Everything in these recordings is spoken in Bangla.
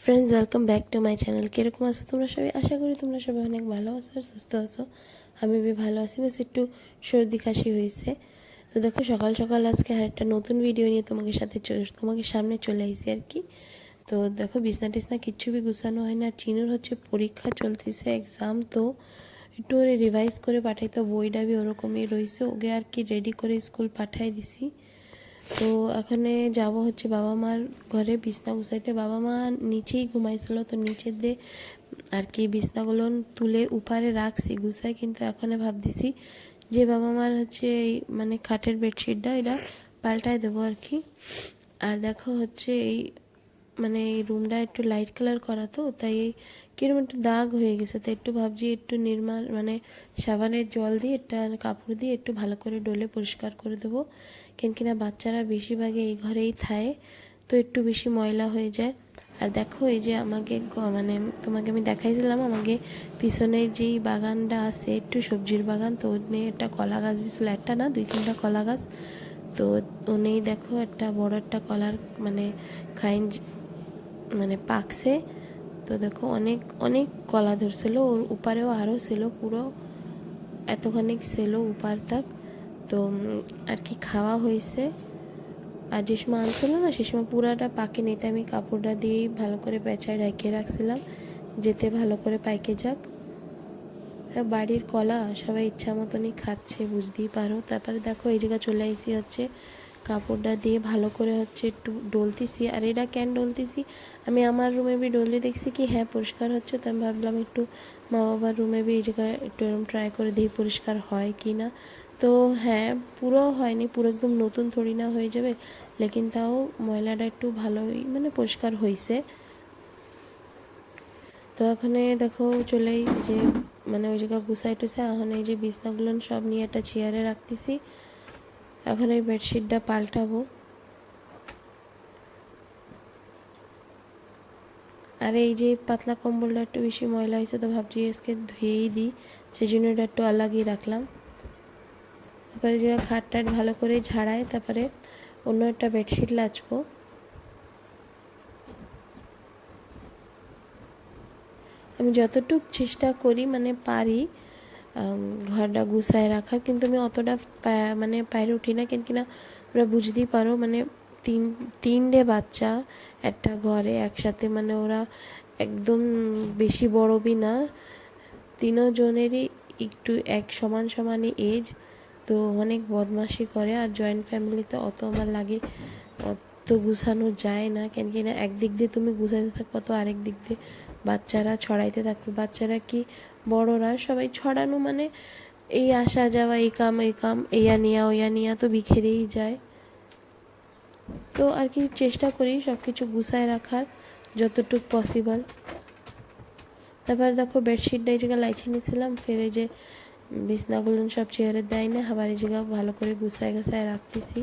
Friends, welcome back to my channel. কীরকম আছো তোমরা সবাই? আশা করি তোমরা সবাই অনেক ভালো আছো আর সুস্থ আছো। আমি ভালো আছি, বেশ একটু সর্দি কাশি হয়েছে। তো দেখো, সকাল সকাল আজকে আর একটা নতুন ভিডিও নিয়ে তোমাকে সামনে চলে আসি আর কি। তো দেখো, বিছনা টিছনা কিচ্ছু বি গুছানো হয় না। চিনুর হচ্ছে পরীক্ষা চলতেছে, এক্সাম, তো একটু ওরে রিভাইজ করে পাঠাইতো। বইটা বি ওরকমই রয়েছে, ওকে আর কি রেডি করে স্কুল পাঠাই দিছি। তো এখানে যাব হচ্ছে বাবা মার ঘরে বিছনা গুছাইতে। বাবা মা নিচেই ঘুমাইছিল, তো নিচের দিয়ে আর কি বিছনাগুলো তুলে উপরে রাখছি গুছাই, কিন্তু এখন ভাবতেছি যে বাবা মার হচ্ছে এই মানে খাটের বেডশিটটা এটা পাল্টায় দেবো আর কি। আর দেখো হচ্ছে এই মানে এই রুমটা একটু লাইট কালার করা, তো তাই এই কিরকম একটু দাগ হয়ে গেছে। তো একটু ভাবছি একটু নির্মা মানে সাবানের জল দিয়ে একটা কাপড় দিয়ে একটু ভালো করে ডলে পরিষ্কার করে দেবো। কেন কিনা বাচ্চারা বেশিরভাগই এই ঘরেই থাকে, তো একটু বেশি ময়লা হয়ে যায়। আর দেখো, এই যে আমাকে মানে তোমাকে আমি দেখাইছিলাম আমাকে পিছনে যেই বাগানটা আছে একটু সবজির বাগান, তো ওখানে একটা কলা গাছ বিছিল, একটা না দুই তিনটা কলা গাছ। তো ওনেই দেখো একটা বড় একটা কলার মানে খাইন মানে পাকছে। তো দেখো অনেক অনেক কলা ধরছিল, ওর উপারেও আরও ছিল, পুরো এতখানিক ছিল উপার তাক। তো আর কি খাওয়া হয়েছে। আর যে সময় আনছিল না সে সময় পুরাটা পাকেনি, তাই আমি কাপড়টা দিয়েই ভালো করে পেঁচায় ঢেকে রাখছিলাম যেতে ভালো করে পাইকে যাক। বাড়ির কলা সবাই ইচ্ছা মতনই খাচ্ছে, বুঝতেই পারো। তারপরে দেখো এই জায়গা চলে আসি হচ্ছে কাপড়টা দিয়ে ভালো করে হচ্ছে একটু ডলতেছি। আর এটা কেন ডলতেছি, আমি আমার রুমে বি ডলে দেখছি কি হ্যাঁ পরিষ্কার হচ্ছে, তো আমি ভাবলাম একটু মা বাবার রুমে বি এই জায়গায় একটু এরকম ট্রাই করে দিই পরিষ্কার হয় কি না। তো হ্যাঁ, পুরো হয়নি, পুরো একদম নতুন থরি না হয়ে যাবে, লেকিন তাও ময়লাটা একটু ভালোই মানে পরিষ্কার হয়েছে। তো এখানে দেখো চলেই যে মানে ওই জায়গা গুছাই টুসাই এখন এই যে বিছনাগুলো সব নিয়ে একটা চেয়ারে রাখতেছি। এখন এই বেডশিটটা পাল্টাবো। আর এই যে পাতলা কম্বলটা একটু বেশি ময়লা হয়েছে, তো ভাবছি আজকে ধুয়েই দিই, সেই জন্য এটা একটু আলাগই রাখলাম। তারপরে যে খাটটা ভালো করে ঝাড়াই, তারপরে অন্য একটা বেডশিট লাচবো। আমি যতটুক চেষ্টা করি মানে পারি ঘরটা গুছায় রাখার, কিন্তু আমি অতটা মানে পায়ে উঠি না। কেন কিনা ওরা বুঝতেই পারো মানে তিনটে বাচ্চা একটা ঘরে একসাথে, মানে ওরা একদম বেশি বড় বি না, তিনজনেরই একটু এক সমান সমানই এজ। তো অনেক বদমাশি করে, আর জয়েন্ট ফ্যামিলিতে অত আমার লাগে অত গুছানো যায় না। কেন কি না একদিক দিয়ে তুমি গুছাইতে থাকবো, তো আরেক দিক দিয়ে বাচ্চারা ছড়াইতে থাকবে। বাচ্চারা কি বড়রা সবাই ছড়ানো মানে এই আসা যাওয়া, এই কাম এইয়া নিয়া ওইয়া নিয়া তো বিখেরেই যায়। তো আর কি চেষ্টা করি সব কিছু গুছায় রাখার যতটুক পসিবল। তারপর দেখো বেডশিটটা এই জায়গায় লাইছে নিয়েছিলাম, ফের এই যে বিছনাগুলো সব চেয়ারে দেয় না, আবার এই জায়গা ভালো করে গুছায় গাছায় রাখতেছি।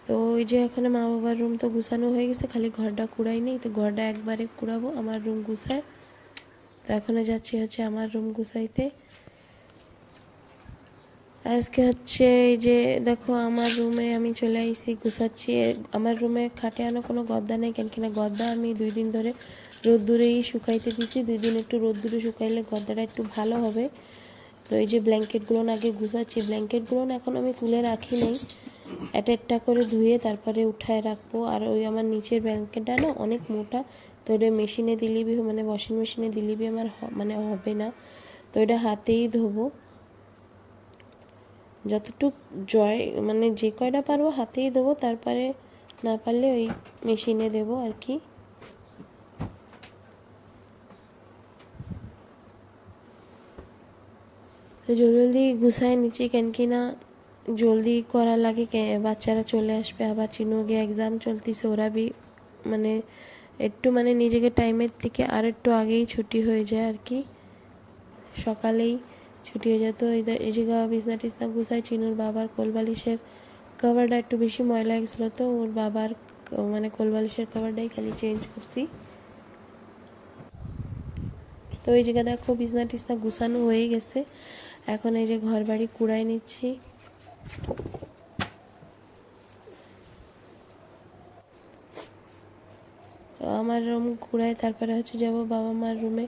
তো ওই যে এখানে মা বাবার রুম তো গুছানো হয়ে গেছে, খালি ঘরটা কুড়াই নেই, তো ঘরটা একবারে কুড়াবো আমার রুম গুছায়। তো এখন যাচ্ছি হচ্ছে আমার রুম গুছাইতে। আজকে হচ্ছে এই যে দেখো আমার রুমে আমি চলে আইসি গুছাচ্ছি। আমার রুমে খাটে আনা কোনো গদ্দা নেই, কেন কিনা গদ্দা আমি 2 দিন ধরে রোদ্দুরেই শুকাইতে দিছি। 2 দিন একটু রোদ্দুরে শুকাইলে গদ্দাটা একটু ভালো হবে। তো এই যে ব্ল্যাঙ্কেটগুলো আগে গুছাচ্ছি, ব্ল্যাঙ্কেটগুলো এখন আমি তুলে রাখি নেই, একটা করে ধুয়ে তারপরে উঠায় রাখবো। আর ওই আমার নিচের ব্ল্যাঙ্কেটটা না অনেক মোটা, তো ওটা মেশিনে দিলেবি মানে ওয়াশিং মেশিনে দিলেবি আমার মানে হবে না, তো এটা হাতেই ধোবো। যতটুক মানে যে কয়টা পারবো হাতেই দেবো, তারপরে না পারলে ওই মেশিনে দেবো আর কি। তো জলদি গুছায় নিচ্ছি, কেন কি না জলদি করা লাগে, বাচ্চারা চলে আসবে, আবার চিনুকে এক্সাম চলতেছে, ওরা বি মানে একটু মানে নিজেকে টাইমের থেকে আর একটু আগেই ছুটি হয়ে যায় আর কি, সকালেই ছুটি হয়ে যায়। তো এই জায়গা বিছনা টিছনা গুছাই, চিনুর বাবার কোলবালিশের কভারটা একটু বেশি ময়লা গেছিলো, তো ওর বাবার মানে কোলবালিশের কভারটাই খালি চেঞ্জ করছি। তো এই জায়গা দেখো বিছনা টিছনা গুছানো হয়ে গেছে, এখন এই যে ঘর বাড়ি কুড়াই নিচ্ছি। আমার রুম কুড়ায়, তারপরে হচ্ছে যাব বাবা মার রুমে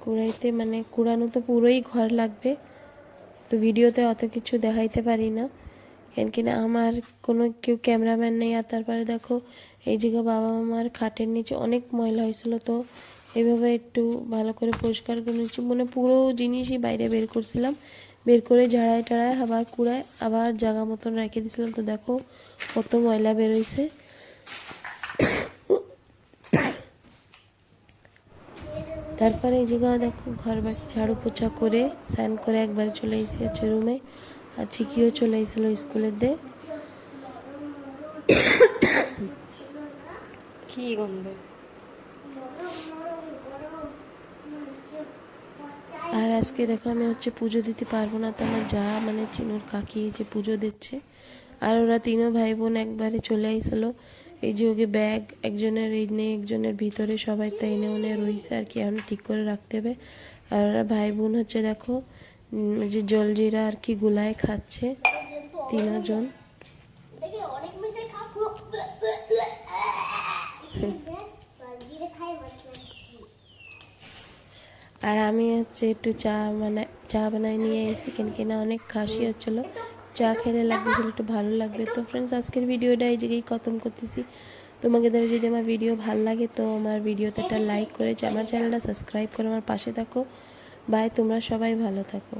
কুড়াইতে, মানে কুড়ানো তো পুরোই ঘর লাগবে, তো ভিডিওতে অত কিছু দেখাইতে পারি না কেন কিনা আমার কোনো কেউ ক্যামেরাম্যান নেই। আর তারপরে দেখো এই জায়গা বাবা মার খাটের নিচে অনেক ময়লা হয়েছিল, তো এইভাবে একটু ভালো করে পরিষ্কার করে নিচ্ছি, মানে পুরো জিনিসই বাইরে বের করছিলাম, বের করে ঝাড়াই টাড়ায় আবার কুড়ায় আবার জায়গা মতন রেখে দিয়েছিলাম। তো দেখো কত ময়লা বের হয়েছে। তারপরে এই জায়গা দেখো ঘর বাড়ি ঝাড়ু পোছা করে স্নান করে একবারে চলে এসেছি হচ্ছে রুমে। আর চিকিও চলে এসেছিল স্কুলের দিয়ে। কি গন্ধ? আর আজকে দেখো আমি হচ্ছে পুজো দিতে পারবো না, তো আমার যা মানে চিনুর কাকি যে পুজো দিচ্ছে, আর ওরা তিনও ভাই বোন একবারে চলে আইছিল। এই যে ওকে ব্যাগ একজনের এই নেই একজনের ভিতরে সবাই তো এনে ওনে রয়েছে আর কি, এখন ঠিক করে রাখতে হবে। আর ওরা ভাই বোন হচ্ছে দেখো যে জলজিরা আর কি গুলায় খাচ্ছে তিনজন। আর আমি হচ্ছে একটু চা বানাই নিয়ে এসেছি, কেন কিনা অনেক কাশি হচ্ছিলো, চা খেলে লাগতেছিল একটু ভালো লাগবে। তো ফ্রেন্ডস আজকের ভিডিওটা এই জায়গায় খতম করতেছি। তোমাকে দ্বারা যদি আমার ভিডিও ভালো লাগে তো আমার ভিডিওতে একটা লাইক করে আমার চ্যানেলটা সাবস্ক্রাইব করে আমার পাশে থাকো। বাই, তোমরা সবাই ভালো থাকো।